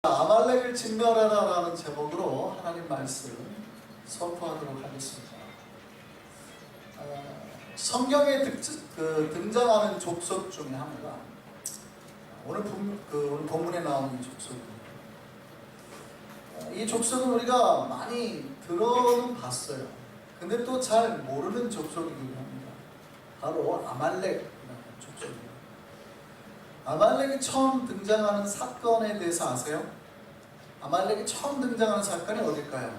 아말렉을 진멸하라라는 제목으로 하나님 말씀 선포하도록 하겠습니다. 성경에 등장하는 족속 중에 하나가 오늘 본문에 나오는 이 족속입니다. 이 족속은 우리가 많이 들어는 봤어요. 근데 또 잘 모르는 족속이기도 합니다. 바로 아말렉이라는 족속입니다. 아말렉이 처음 등장하는 사건에 대해서 아세요? 아말렉이 처음 등장하는 사건이 어딜까요?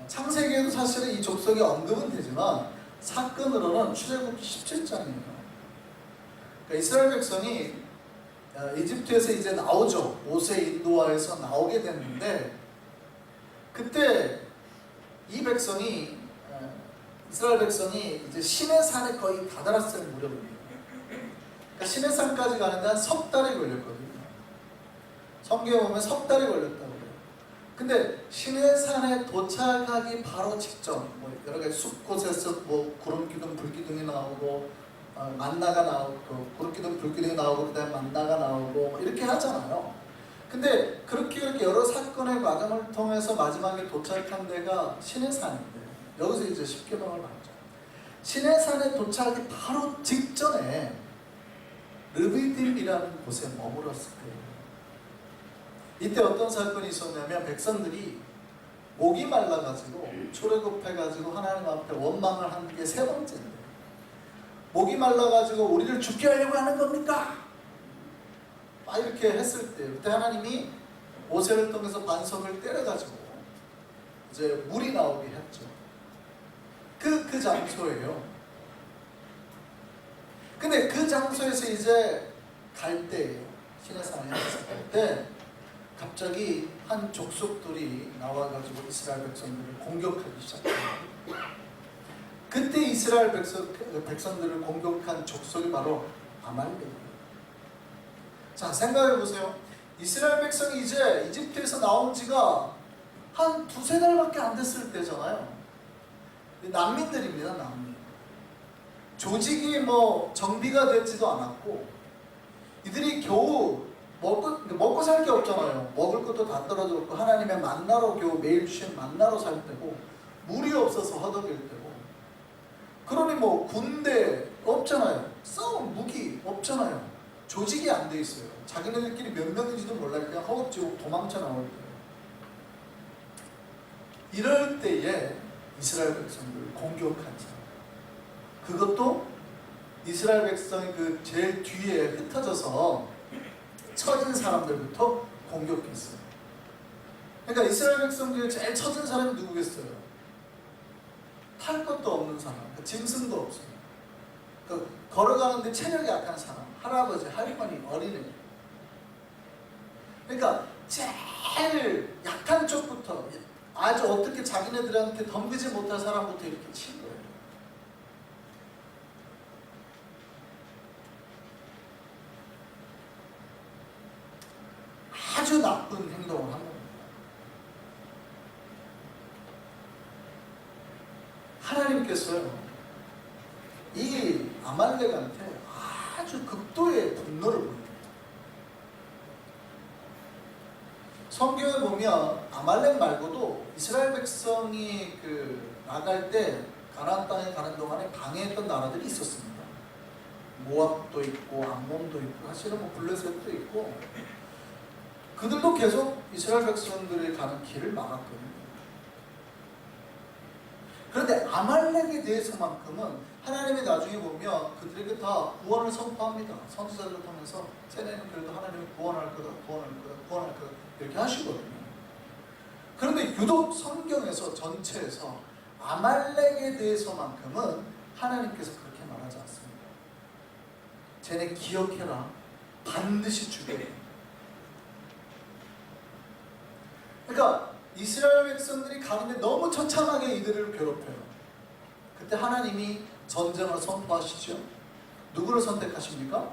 창세기에도 사실은 이 족속이 언급은 되지만 사건으로는 출애굽기 17장이에요. 그러니까 이스라엘 백성이 이집트에서 이제 나오죠. 모세 인도하에서 나오게 됐는데 그때 이 백성이 이스라엘 백성이 이제 시내산에 거의 다다랐을 무렵입니다. 그러니까 시내산까지 가는데 한 석 달이 걸렸거든요. 성경에 보면 석 달이 걸렸다고 해요. 근데 시내산에 도착하기 바로 직전, 여러 가지 숲곳에서 구름 기둥, 불기둥이 나오고, 만나가 나오고, 구름 기둥, 불기둥이 나오고, 그다음에 만나가 나오고, 이렇게 하잖아요. 근데 그렇게 여러 사건의 과정을 통해서 마지막에 도착한 데가 시내산인데, 여기서 이제 십계명을 받죠. 시내산에 도착하기 바로 직전에 르비딤이라는 곳에 머물었을 거예요. 이때 어떤 사건이 있었냐면 백성들이 목이 말라가지고 출애굽해가지고 하나님 앞에 원망을 한 게 세 번째인데 목이 말라가지고 우리를 죽게 하려고 하는 겁니까? 막 이렇게 했을 때 그때 하나님이 모세를 통해서 반석을 때려가지고 이제 물이 나오게 했죠. 그 장소예요. 근데 그 장소에서 이제 갈 때예요. 시내산에 갈 때 갑자기 한 족속들이 나와가지고 이스라엘 백성들을 공격하기 시작해요. 그때 이스라엘 백성들을 공격한 족속이 바로 아말렉이에요. 자, 생각해보세요. 이스라엘 백성이 이제 이집트에서 나온 지가 한 두세 달밖에 안 됐을 때잖아요. 난민들입니다, 난민. 조직이 정비가 되지도 않았고 이들이 겨우 먹고 살 게 없잖아요. 먹을 것도 다 떨어졌고 하나님의 만나로 겨우 매일 주신 만나로 살 때고 물이 없어서 허덕일 때고 그러니 군대 없잖아요. 싸움 무기 없잖아요. 조직이 안 돼 있어요. 자기네들끼리 몇 명인지도 몰라요. 그냥 허겁지겁 도망쳐 나올 때요. 이럴 때에 이스라엘 백성들을 공격한 사람, 그것도 이스라엘 백성이 그 제일 뒤에 흩어져서 처진 사람들부터 공격했어요. 그러니까 이스라엘 백성들이 제일 처진 사람이 누구겠어요? 탈 것도 없는 사람, 짐승도 없어요. 걸어가는데 체력이 약한 사람, 할아버지, 할머니, 어린애. 그러니까 제일 약한 쪽부터 아주 어떻게 자기네들한테 덤비지 못할 사람부터 이렇게 친 거예요. 아주 나쁜 행동을 한 겁니다. 하나님께서요, 이 아말렉한테 아주 극도의 분노를 보입니다. 성경에 보면 아말렉 말고도 이스라엘 백성이 나갈 때 가나안 땅에 가는 동안에 방해했던 나라들이 있었습니다. 모압도 있고 암몬도 있고 사실은 블레셋도 있고 그들도 계속 이스라엘 백성들이 가는 길을 막았거든요. 그런데 아말렉에 대해서만큼은 하나님이 나중에 보면 그들에게 다 구원을 선포합니다. 선지자들을 통해서 쟤네는 그래도 하나님이 구원할 거다, 구원할 거다, 구원할 거다 이렇게 하시거든요. 그런데 유독 성경에서 전체에서 아말렉에 대해서만큼은 하나님께서 그렇게 말하지 않습니다. 쟤네 기억해라. 반드시 죽여야. 그러니까 이스라엘 백성들이 가는데 너무 처참하게 이들을 괴롭혀요. 그때 하나님이 전쟁을 선포하시죠. 누구를 선택하십니까?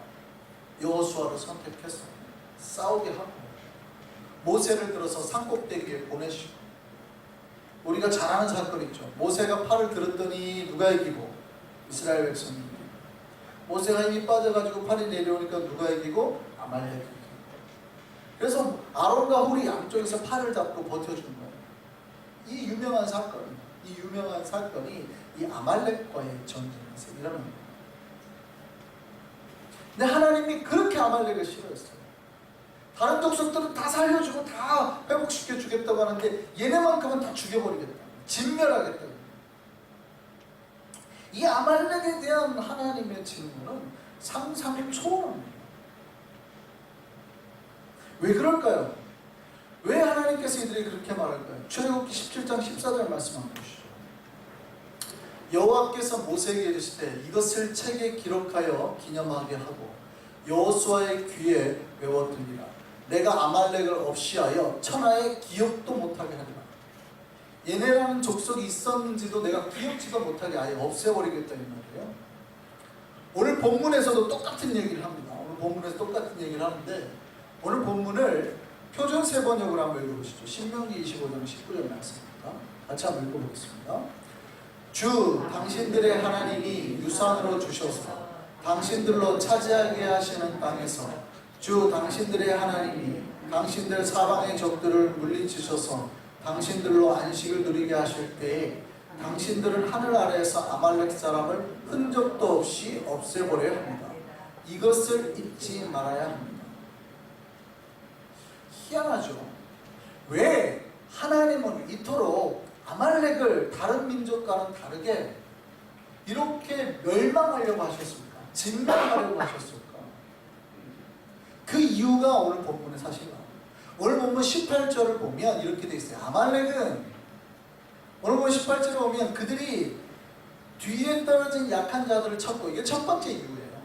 여호수아를 선택해서 싸우게 하고 모세를 들어서 산꼭대기에 보내시고 우리가 잘 아는 사건 있죠. 모세가 팔을 들었더니 누가 이기고? 이스라엘 백성이 이기고 모세가 힘이 빠져가지고 팔이 내려오니까 누가 이기고? 아말렉이 이기고 그래서 아론과 홀이 양쪽에서 팔을 잡고 버텨주는 거예요. 이 유명한 사건이 이 아말렉과의 전쟁에서 일어난 거예요. 근데 하나님이 그렇게 아말렉을 싫어했어요. 다른 족속들은 다 살려주고 다 회복시켜 주겠다고 하는데 얘네만큼은 다 죽여버리겠다, 진멸하겠다. 이 아말렉에 대한 하나님의 징후는 상상을 초월합니다. 왜 그럴까요? 왜 하나님께서 이들이 그렇게 말할까요? 출애굽기 17장 14절 말씀 한번 보시죠. 여호와께서 모세에게 이르시되 이것을 책에 기록하여 기념하게 하고 여호수아의 귀에 외워두리라. 내가 아말렉을 없이하여 천하에 기억도 못하게 하리라. 얘네라는 족속이 있었는지도 내가 기억지도 못하게 아예 없애버리겠다 이 말이에요. 오늘 본문에서도 똑같은 얘기를 합니다. 오늘 본문에서 똑같은 얘기를 하는데 오늘 본문을 표준 세번역으로 한번 읽어보시죠. 신명기 25장 19절 말씀입니다. 같이 한번 읽어보겠습니다. 주 당신들의 하나님이 유산으로 주셔서 당신들로 차지하게 하시는 땅에서 주 당신들의 하나님이 당신들 사방의 적들을 물리치셔서 당신들로 안식을 누리게 하실 때에 당신들은 하늘 아래에서 아말렉 사람을 흔적도 없이 없애버려야 합니다. 이것을 잊지 말아야 합니다. 희한하죠? 왜 하나님은 이토록 아말렉을 다른 민족과는 다르게 이렇게 멸망하려고 하셨습니까? 진멸하려고 하셨을까? 그 이유가 오늘 본문에 사실 나옵니다. 오늘 본문 18절을 보면 이렇게 돼 있어요. 아말렉은 오늘 본문 18절을 보면 그들이 뒤에 떨어진 약한 자들을 쳤고, 이게 첫 번째 이유예요.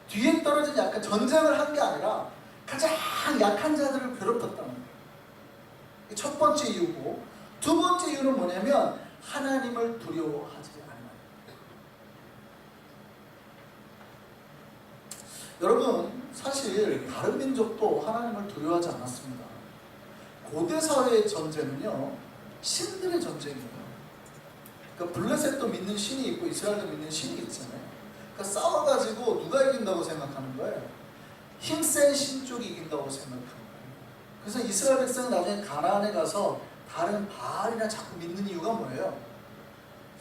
뒤에 떨어진 약한, 전쟁을 한 게 아니라 가장 약한 자들을 괴롭혔다는 거예요. 이게 첫 번째 이유고, 두 번째 이유는 뭐냐면 하나님을 두려워하지 않아요. 여러분, 사실 다른 민족도 하나님을 두려워하지 않았습니다. 고대 사회의 전쟁은요, 신들의 전쟁이에요. 그러니까 블레셋도 믿는 신이 있고 이스라엘도 믿는 신이 있잖아요. 그러니까 싸워가지고 누가 이긴다고 생각하는 거예요? 힘센 신 쪽이 이긴다고 생각하는 거예요. 그래서 이스라엘 백성은 나중에 가나안에 가서 다른 바알이나 자꾸 믿는 이유가 뭐예요?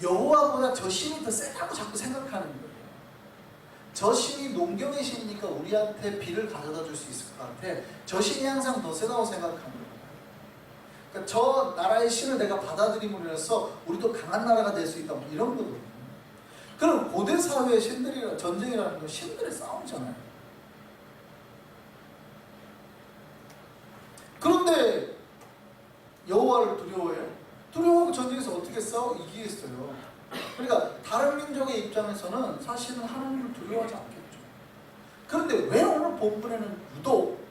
여호와보다 저 신이 더 세다고 자꾸 생각하는 거예요. 저 신이 농경의 신이니까 우리한테 비를 가져다 줄 수 있을 것 같아. 저 신이 항상 더 세다고 생각하는 거예요. 그러니까 저 나라의 신을 내가 받아들임으로 해서 우리도 강한 나라가 될 수 있다, 뭐 이런 거거든요. 그럼 고대 사회의 신들이라 전쟁이라는 건 신들의 싸움이잖아요. 그런데 여호와를 두려워해요? 두려워하고 전쟁에서 어떻게 싸워? 이기겠어요. 그러니까 다른 민족의 입장에서는 사실은 하나님을 두려워하지 않겠죠. 그런데 왜 오늘 본문에는 유독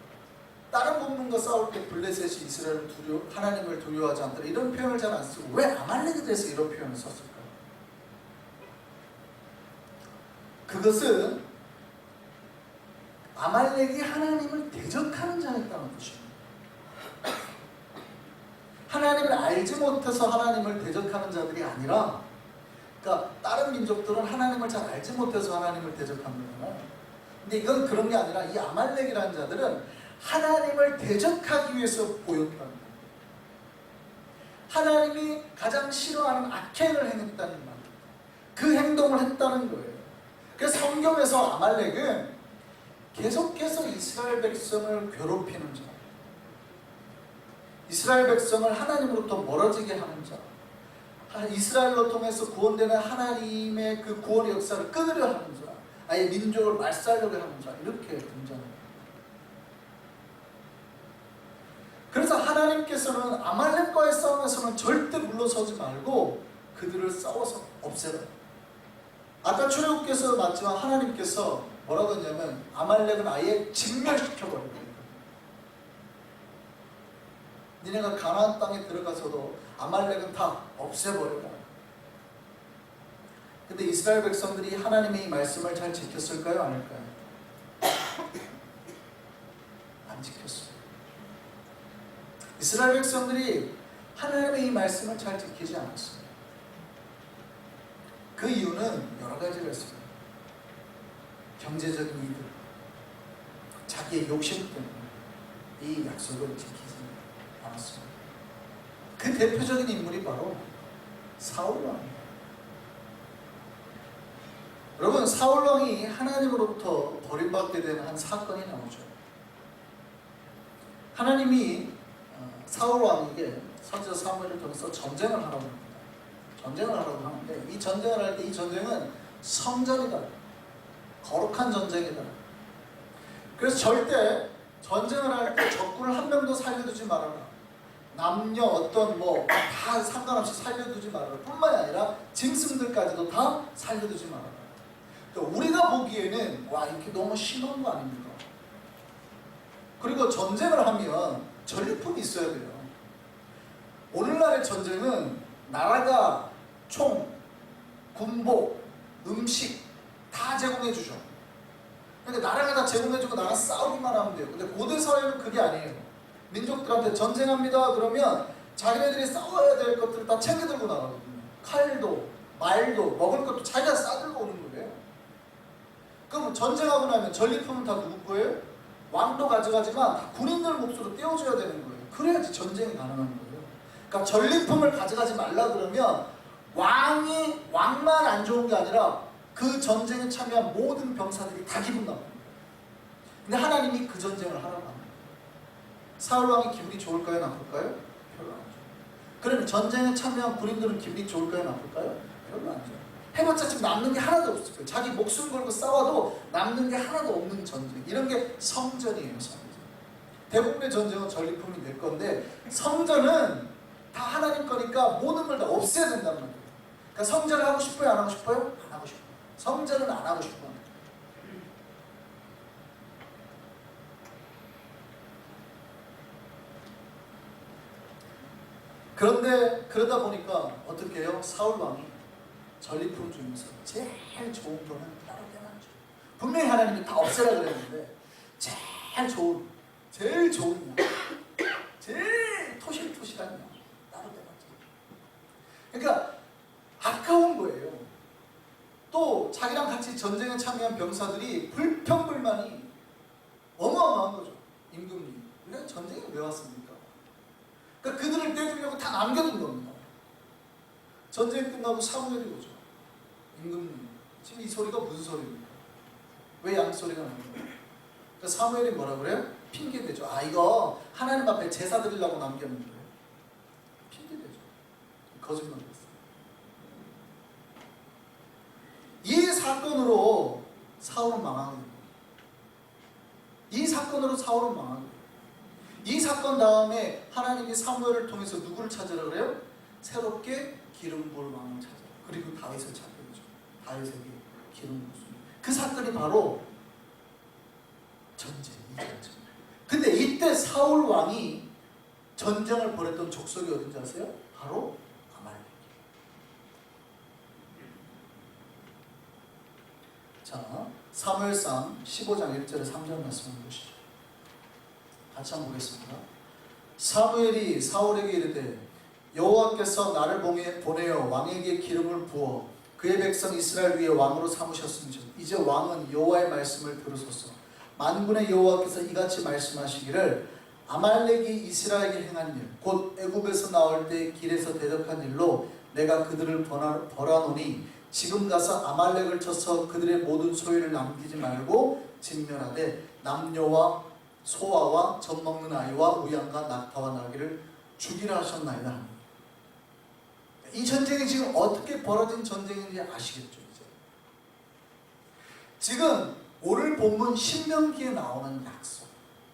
다른 본문과 싸울 때 블레셋이 이스라엘을 하나님을 두려워하지 않더라 이런 표현을 잘 안 쓰고 왜 아말렉에 대해서 이런 표현을 썼을까요? 그것은 아말렉이 하나님을 대적하는 자였다는 것입니다. 하나님을 알지 못해서 하나님을 대적하는 자들이 아니라, 그러니까 다른 민족들은 하나님을 잘 알지 못해서 하나님을 대적하는 거잖아요. 근데 이건 그런 게 아니라 이 아말렉이라는 자들은 하나님을 대적하기 위해서 보였다는 거예요. 하나님이 가장 싫어하는 악행을 행했다는 말, 그 행동을 했다는 거예요. 그래서 성경에서 아말렉은 계속해서 이스라엘 백성을 괴롭히는 자, 이스라엘 백성을 하나님으로부터 멀어지게 하는 자, 이스라엘로 통해서 구원되는 하나님의 그 구원의 역사를 끊으려 하는 자, 아예 민족을 말살려고 하는 자, 이렇게 등장합니다. 그래서 하나님께서는 아말렉과의 싸움에서는 절대 물러서지 말고 그들을 싸워서 없애라. 아까 출애굽기에서 봤지만 하나님께서 뭐라고 했냐면 아말렉은 아예 진멸시켜버린 거예요. 니네가 가나안 땅에 들어가서도 아말렉은 다 없애버려라. 근데 이스라엘 백성들이 하나님의 이 말씀을 잘 지켰을까요? 아닐까요? 안 지켰어요. 이스라엘 백성들이 하나님의 이 말씀을 잘 지키지 않았습니다. 그 이유는 여러 가지가 있습니다. 경제적인 이득, 자기의 욕심 때문에, 이 약속을 지키지 않았습니다. 그 대표적인 인물이 바로 사울 왕입니다. 여러분, 사울 왕이 하나님으로부터 버림받게 된 한 사건이 나오죠. 하나님이 사울 왕에게 선지자 사무엘을 통해서 전쟁을 하라고 합니다. 전쟁을 하라고 하는데, 이 전쟁을 할 때 이 전쟁은 성전이다, 거룩한 전쟁이다. 그래서 절대 전쟁을 할 때 적군을 한 명도 살려두지 말아라. 남녀 어떤 다 상관없이 살려두지 말아라. 뿐만이 아니라 짐승들까지도 다 살려두지 말아라. 그러니까 우리가 보기에는 와, 이렇게 너무 심한 거 아닙니까? 그리고 전쟁을 하면 전리품이 있어야 돼요. 오늘날의 전쟁은 나라가 총, 군복, 음식 다 제공해 주죠. 그러니까 나라가 다 제공해주고 나가 싸우기만 하면 돼요. 근데 고대 사회는 그게 아니에요. 민족들한테 전쟁합니다 그러면 자기네들이 싸워야 될 것들을 다 챙겨 들고 나가거든요. 칼도, 말도, 먹을 것도 자기가 싸들고 오는 거예요. 그럼 전쟁하고 나면 전리품은 다 누구 거예요? 왕도 가져가지만 다 군인들 몫으로 떼어줘야 되는 거예요. 그래야지 전쟁이 가능한 거예요. 그러니까 전리품을 가져가지 말라 그러면 왕만 안 좋은 게 아니라 그 전쟁에 참여한 모든 병사들이 다 기분 나빠요. 근데 하나님이 그 전쟁을 하라고 합니다. 사울 왕이 기분이 좋을까요, 나쁠까요? 별로 안 좋아요. 그러면 전쟁에 참여한 군인들은 기분이 좋을까요, 나쁠까요? 별로 안 좋아요. 해봤자 지금 남는 게 하나도 없을 거예요. 자기 목숨 걸고 싸워도 남는 게 하나도 없는 전쟁. 이런 게 성전이에요, 성전. 대부분의 전쟁은 전리품이 될 건데, 성전은 다 하나님 거니까 모든 걸 다 없애야 된단 말이에요. 그러니까 성전을 하고 싶어요, 안 하고 싶어요? 안 하고 싶어요. 성전은 안 하고 싶어요. 그런데 그러다 보니까 어떻게 해요? 사울 왕이 전리품 중에서 제일 좋은 거는 따로 떼놨죠. 분명히 하나님이 다 없애라 그랬는데 제일 좋은 양, 제일 토실토실한 양 따로 떼놨죠. 그러니까 아까운 거예요. 또 자기랑 같이 전쟁에 참여한 병사들이 불평불만이 어마어마한 거죠. 임금님, 우리가 전쟁에 왜 왔습니까? 그러니까 그들을 떼주려고 다 남겨둔 겁니다. 전쟁 끝나고 사무엘이 오죠. 임금님, 지금 이 소리가 무슨 소리입니까? 왜 양소리가 나는 거예요? 그러니까 사무엘이 뭐라 그래요? 핑계대죠. 이거 하나님 앞에 제사 드리려고 남겼는 거예요. 핑계대죠. 거짓말이었어요. 이 사건으로 사울은 망한 거예요. 이 사건으로 사울은 망한 거예요. 이 사건 다음에 하나님이 사무엘을 통해서 누구를 찾으라 그래요? 새롭게 기름 부을 왕을 찾아요. 그리고 다윗을 찾게 되죠. 다윗에게 기름 부었습니다. 그 사건이 바로 전쟁, 이 전쟁. 근데 이때 사울 왕이 전쟁을 벌였던 족속이 어딘지 아세요? 바로 아말렉. 자, 사무엘상 15장 1절에 3절 말씀을 보시죠. 같이 한번 보겠습니다. 사무엘이 사울에게 이르되 여호와께서 나를 보내어 왕에게 기름을 부어 그의 백성 이스라엘 위에 왕으로 삼으셨음즉 이제 왕은 여호와의 말씀을 들으소서. 만군의 여호와께서 이같이 말씀하시기를 아말렉이 이스라엘에게 행한 일 곧 애굽에서 나올 때 길에서 대적한 일로 내가 그들을 벌하노니 지금 가서 아말렉을 쳐서 그들의 모든 소유를 남기지 말고 진멸하되 남녀와 소아와 젖 먹는 아이와 우양과 낙타와 나귀를 죽이라 하셨나이다. 이 전쟁이 지금 어떻게 벌어진 전쟁인지 아시겠죠? 이제 지금 오늘 본문 신명기에 나오는 약속,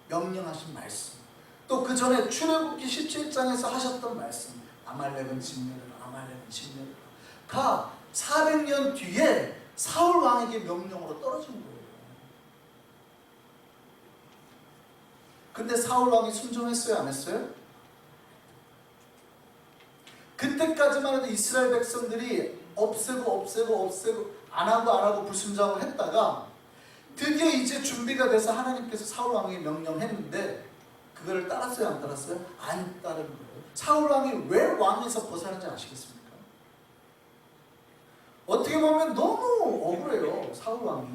명령하신 말씀, 또 그 전에 출애굽기 17장에서 하셨던 말씀, 아말렉은 진멸해라, 아말렉은 진멸해라 가 400년 뒤에 사울 왕에게 명령으로 떨어진 거예요. 근데 사울 왕이 순종했어요, 안 했어요? 그때까지만 해도 이스라엘 백성들이 없애고 안 하고 불순종을 했다가 드디어 이제 준비가 돼서 하나님께서 사울 왕에게 명령했는데 그거를 따랐어요, 안 따랐어요? 안 따른 거예요. 사울 왕이 왜 왕에서 벗어난지 아시겠습니까? 어떻게 보면 너무 억울해요, 사울 왕이.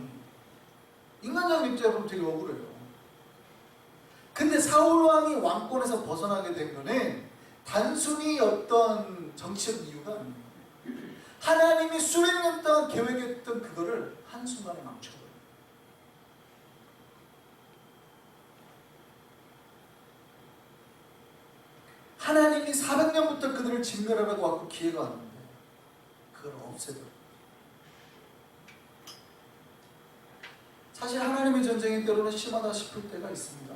인간적인 입장으로 되게 억울해요. 근데 사울 왕이 왕권에서 벗어나게 된 거는 단순히 어떤 정치적 이유가 아니에요. 하나님이 수백 년 동안 계획했던 그거를 한순간에 망쳐버려요. 하나님이 400년부터 그들을 진멸하라고 왔고 기회가 왔는데 그걸 없애버려요. 사실 하나님의 전쟁이 때로는 심하다 싶을 때가 있습니다.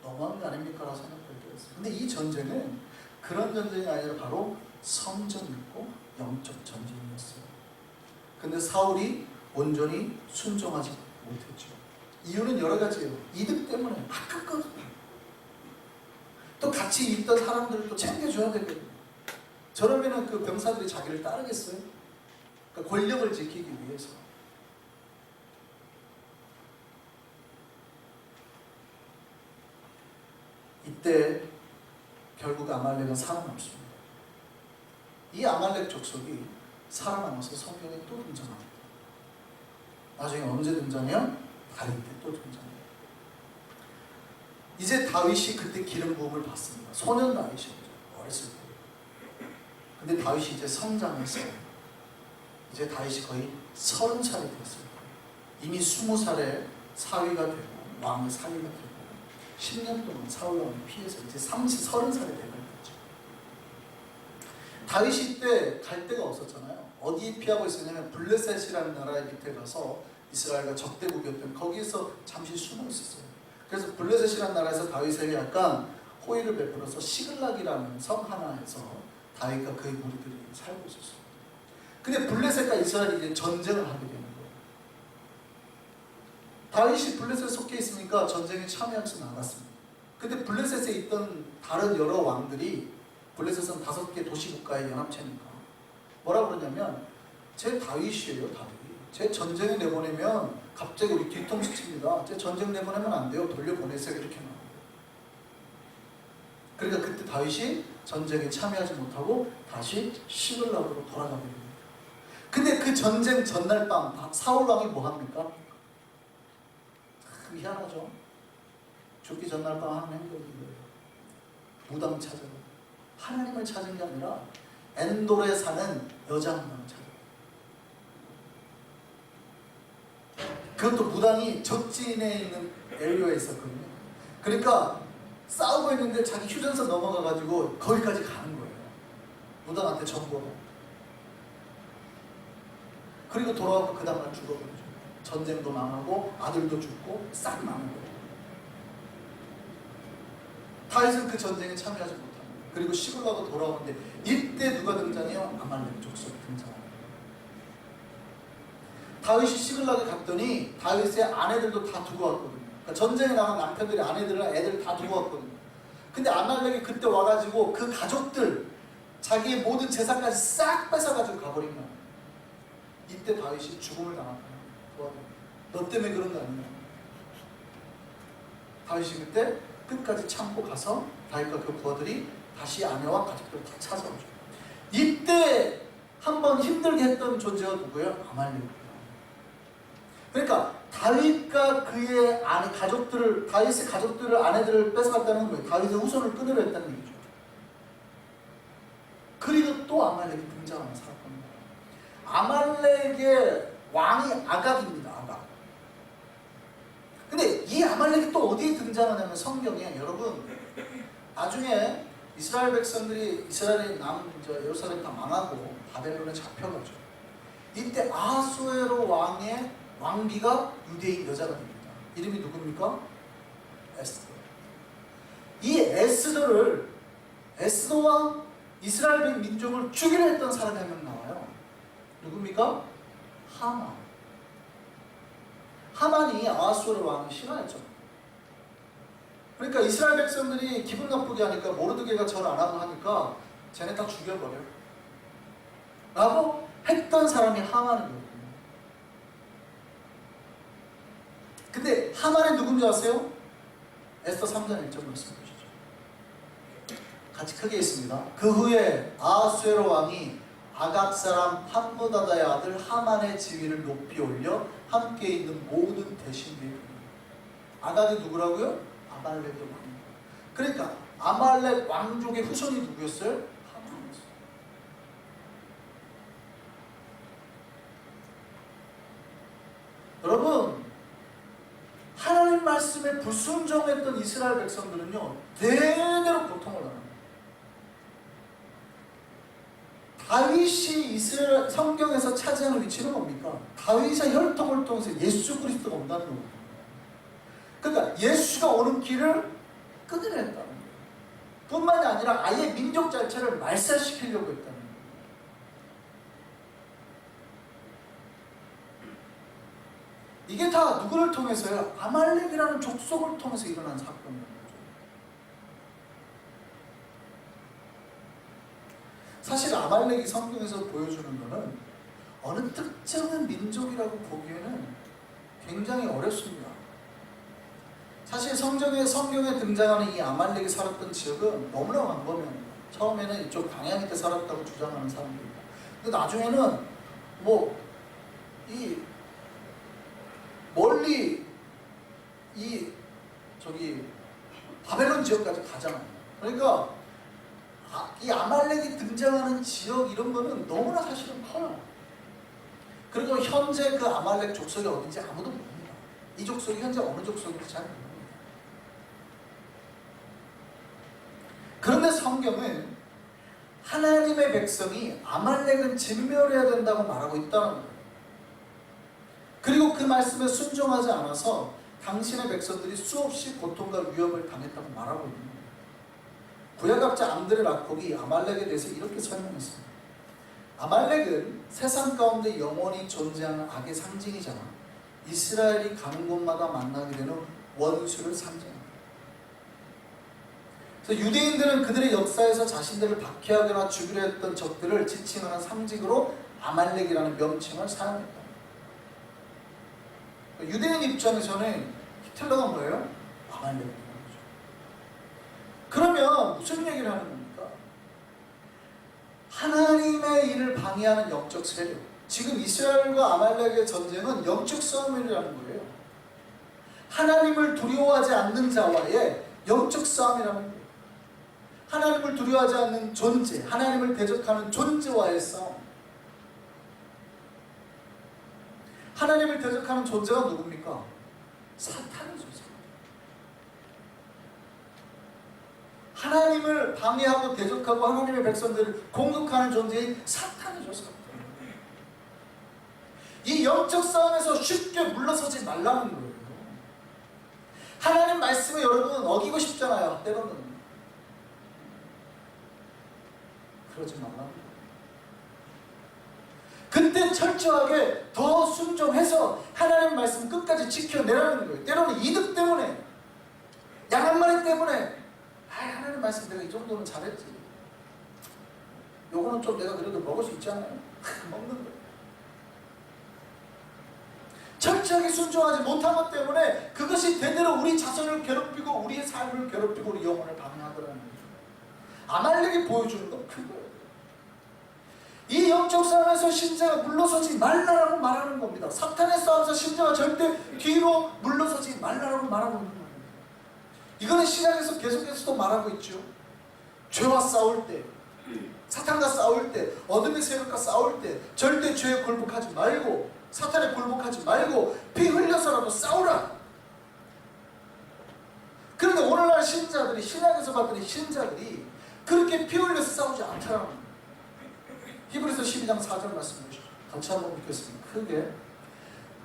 너무한 거 아닙니까? 라고 생각할 때가 있어요. 근데 이 전쟁은 그런 전쟁이 아니라 바로 성전이고 영적 전쟁이었어요. 근데 사울이 온전히 순종하지 못했죠. 이유는 여러 가지예요. 이득 때문에 아깝거든요. 또 같이 있던 사람들을 또 챙겨줘야 되거든요. 저러면은 그 병사들이 자기를 따르겠어요? 그러니까 권력을 지키기 위해서. 이때 결국 아말렉은 살아남습니다. 이 아말렉 족속이 살아남아서 성경에 또 등장합니다. 나중에 언제 등장해요? 다윗 때 또 등장해요. 이제 다윗이 그때 기름 부음을 받습니다. 소년 다윗이었죠. 어렸을 때. 근데 다윗이 이제 성장했어요. 이제 다윗이 거의 30살이 되었어요. 이미 20살에 사위가 되고 왕의 사위가 되고 10년 동안 사울 왕을 피해서 이제 30살에 돼버렸죠. 다윗이 이때 갈 데가 없었잖아요. 어디에 피하고 있었냐면 블레셋이라는 나라의 밑에 가서 이스라엘과 적대국이었던 거기에서 잠시 숨어 있었어요. 그래서 블레셋이라는 나라에서 다윗에게 약간 호의를 베풀어서 시글락이라는 섬 하나에서 다윗과 그의 무리들이 살고 있었어요. 근데 블레셋과 이스라엘이 이제 전쟁을 하게 되는 거예요. 다윗이 블레셋에 속해 있으니까 전쟁에 참여하지는 않았습니다. 근데 블레셋에 있던 다른 여러 왕들이, 블레셋은 5개 도시국가의 연합체니까 뭐라 그러냐면 제 다윗이에요. 다윗. 제 전쟁에 내보내면 갑자기 우리 뒤통수 칩니다. 제 전쟁 내보내면 안 돼요. 돌려보내세요. 이렇게 나와요. 그러니까 그때 다윗이 전쟁에 참여하지 못하고 다시 시글락으로 돌아가게 됩니다. 근데 그 전쟁 전날 밤 사울 왕이 뭐 합니까? 참 희한하죠. 죽기 전날 밤 하는 행동이 거예요. 무당 찾아요. 하나님을 찾은 게 아니라 엔돌에 사는 여자 한 명을 찾아요. 그것도 무당이 적진에 있는 에리어에 있었거든요. 그러니까 싸우고 있는데 자기 휴전선 넘어가가지고 거기까지 가는 거예요. 무당한테 정보로. 그리고 돌아와서 그 다음날 죽어버리죠. 전쟁도 망하고 아들도 죽고 싹 망한 거예요. 다윗은 그 전쟁에 참여하지 못합니다. 그리고 시글락으로 돌아오는데 이때 누가 등장해요? 아말렉 족속이 등장합니다. 다윗이 시글락에 갔더니 다윗의 아내들도 다 두고 왔거든요. 그러니까 전쟁에 나간 남편들이 아내들이랑 애들 다 두고 왔거든요. 근데 아말렉이 그때 와가지고 그 가족들, 자기의 모든 재산까지 싹 뺏어가지고 가버린 거예요. 이때 다윗이 죽음을 당한 거예요. 너 때문에 그런 거 아니냐. 다윗이 그때 끝까지 참고 가서 다윗과 그 부하들이 다시 아내와 가족들을 다 찾아오죠. 이때 한번 힘들게 했던 존재가 누구예요? 아말렉이에요. 그러니까 다윗과 그의 아내 가족들을, 다윗의 가족들을, 아내들을 뺏어갔다는 거예요. 다윗의 후손을 끊으려 했다는 얘기죠. 그리고 또 아말렉이 등장하는 사건입니다. 아말렉의 왕이 아각입니다. 아각. 근데 이 아말렉이 또 어디에 등장하냐면 성경에, 여러분, 나중에 이스라엘 백성들이, 이스라엘이 예루살렘 다 망하고 바벨론에 잡혀가죠. 이때 아하수에로 왕의 왕비가 유대인 여자가 됩니다. 이름이 누굽니까? 에스더. 이 에스더와 이스라엘 민족을 죽이려 했던 사람이 한 명 나와요. 누굽니까? 하만. 하만이 아하수에로 왕을 싫어했죠. 그러니까 이스라엘 백성들이 기분 나쁘게 하니까 모르드게가 절 안 하고 하니까 쟤네 다 죽여버려 라고 했던 사람이 하만이거든요. 근데 하만이 누군지 아세요? 에스더 3장 1절 말씀 보시죠. 같이 크게 있습니다. 그 후에 아하수에로 왕이 아각 사람 함므다다의 아들 하만의 지위를 높이 올려 함께 있는 모든 대신들이, 아각이 누구라고요? 아말렉의 왕. 그러니까 아말렉 왕족의 후손이 누구였어요? 하나님이었어요. 여러분, 하나님 말씀에 불순종했던 이스라엘 백성들은요, 대대로 고통을 당합니다. 다윗이 이스라엘 성경에서 차지하는 위치는 뭡니까? 다윗의 혈통을 통해서 예수 그리스도가 온다는 겁니다. 그러니까 예수가 오는 길을 끊으려 했다는 거예요. 뿐만이 아니라 아예 민족 자체를 말살시키려고 했다는 거예요. 이게 다 누구를 통해서요? 아말렉이라는 족속을 통해서 일어난 사건입니다. 사실 아말렉이 성경에서 보여주는 것은 어느 특정한 민족이라고 보기에는 굉장히 어렵습니다. 사실 성경에 등장하는 이 아말렉이 살았던 지역은 너무나 광범위합니다. 처음에는 이쪽 광야 밑에 살았다고 주장하는 사람들입니다. 근데 나중에는 멀리 바벨론 지역까지 가잖아요. 그러니까 이 아말렉이 등장하는 지역 이런 거는 너무나 사실은 커요. 그리고 현재 그 아말렉 족속이 어딘지 아무도 모릅니다. 이 족속이 현재 어느 족속인지 잘 모릅니다. 그런데 성경은 하나님의 백성이 아말렉은 진멸해야 된다고 말하고 있다는 거예요. 그리고 그 말씀에 순종하지 않아서 당신의 백성들이 수없이 고통과 위협을 당했다고 말하고 있는 거예요. 구약학자 앙드레 라콕이 아말렉에 대해서 이렇게 설명했습니다. 아말렉은 세상 가운데 영원히 존재하는 악의 상징이잖아. 이스라엘이 가는 곳마다 만나게 되는 원수를 상징합니다. 그래서 유대인들은 그들의 역사에서 자신들을 박해하거나 죽이려 했던 적들을 지칭하는 상징으로 아말렉이라는 명칭을 사용했다. 유대인 입장에서는 히틀러가 뭐예요? 아말렉이라는 거죠. 그러면 무슨 얘기를 하는 겁니까? 하나님의 일을 방해하는 영적 세력. 지금 이스라엘과 아말렉의 전쟁은 영적 싸움이라는 거예요. 하나님을 두려워하지 않는 자와의 영적 싸움이라는 거예요. 하나님을 두려워하지 않는 존재, 하나님을 대적하는 존재와의 싸움. 하나님을 대적하는 존재가 누굽니까? 사탄이죠. 하나님을 방해하고 대적하고 하나님의 백성들을 공격하는 존재인 사탄이죠. 사탄. 이 영적 싸움에서 쉽게 물러서지 말라는 거예요. 하나님 말씀에 여러분 어기고 싶잖아요. 때로는. 그러지 말라는 거예요. 그때 철저하게 더 순종해서 하나님 말씀 끝까지 지켜내라는 거예요. 때로는 이득 때문에, 양 한 마리 때문에 하나님 말씀 내가 이 정도는 잘했지. 요거는 좀 내가 그래도 먹을 수 있잖아요. 먹는 거예요. 철저하게 순종하지 못한 것 때문에 그것이 대대로 우리 자손을 괴롭히고 우리의 삶을 괴롭히고 우리 영혼을 방해하더라는 거죠. 아말렉이 보여주는 건 그거예요. 이 영적 싸움에서 신자가 물러서지 말라라고 말하는 겁니다. 사탄의 싸움에서 신자가 절대 뒤로 물러서지 말라라고 말하고 있는 겁니다. 이거는 신약에서 계속해서 또 말하고 있죠. 죄와 싸울 때, 사탄과 싸울 때, 어둠의 세력과 싸울 때 절대 죄에 굴복하지 말고 사탄에 굴복하지 말고 피 흘려서라도 싸우라. 그런데 오늘날 신자들이, 신약에서 봤더니 신자들이 그렇게 피 흘려서 싸우지 않더라는 거예요. 히브리서 12장 4절 말씀 보시죠. 같이 한번 읽겠습니다. 크게.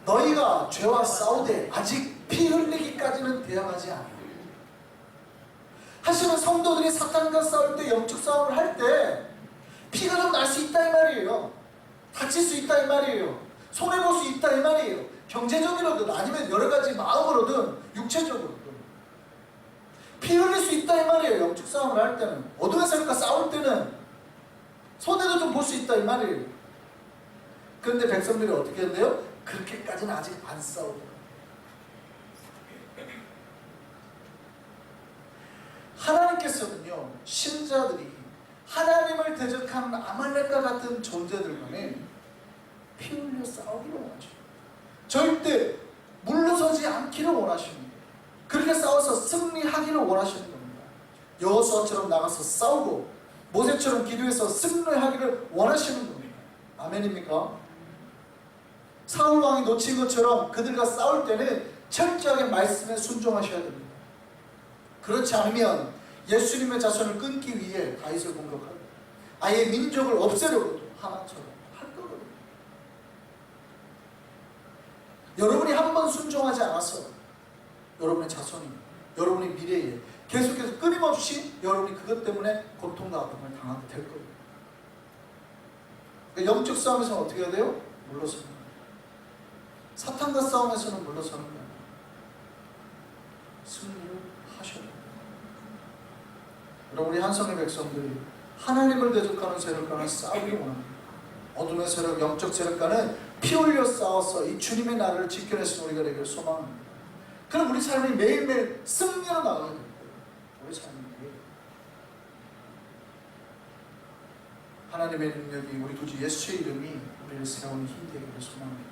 너희가 죄와 싸우되 아직 피 흘리기까지는 대항하지 않아. 하시는 성도들이 사탄과 싸울 때, 영적 싸움을 할 때 피가 좀 날 수 있다 이 말이에요. 다칠 수 있다 이 말이에요. 손해볼 수 있다 이 말이에요. 경제적으로든 아니면 여러 가지 마음으로든 육체적으로든 피 흘릴 수 있다 이 말이에요. 영적 싸움을 할 때는. 어둠의 세력과 싸울 때는 손해도 좀 볼 수 있다 이 말이에요. 그런데 백성들이 어떻게 했는데요? 그렇게까지는 아직 안 싸우더라고요. 하나님께서는요, 신자들이 하나님을 대적하는 아말렉과 같은 존재들과는 피 흘려 싸우기를 원하십니다. 절대 물러서지 않기를 원하십니다. 그렇게 싸워서 승리하기를 원하시는 겁니다. 여호수아처럼 나가서 싸우고 모세처럼 기도해서 승리하기를 원하시는 겁니다. 아멘입니까? 사울 왕이 놓친 것처럼 그들과 싸울 때는 철저하게 말씀에 순종하셔야 됩니다. 그렇지 않으면 예수님의 자손을 끊기 위해 다윗을 공격하고 아예 민족을 없애려고 하나처럼 할 거거든요. 여러분이 한 번 순종하지 않아서 여러분의 자손이 여러분의 미래에 계속해서 끊임없이 여러분이 그것 때문에 고통과 아픔을 당하게 될 거예요. 그러니까 영적 싸움에서는 어떻게 해야 돼요? 물러서는 거예요. 사탄과 싸움에서는 물러서는 거예요. 승리를 하셔야 돼요. 여러분, 우리 한성의 백성들이 하나님을 대적하는 세력과는 싸우기 원합니다. 어둠의 세력, 영적 세력과는 피 흘려 싸워서 이 주님의 나라를 지켜내신 우리가 되기를 소망합니다. 그럼 우리 삶이 매일매일 승리로 나가게 됩니다. 우리 삶이 매일. 하나님의 능력이 우리 구주 예수의 이름이 우리를 세우는 힘이 되기를 소망합니다.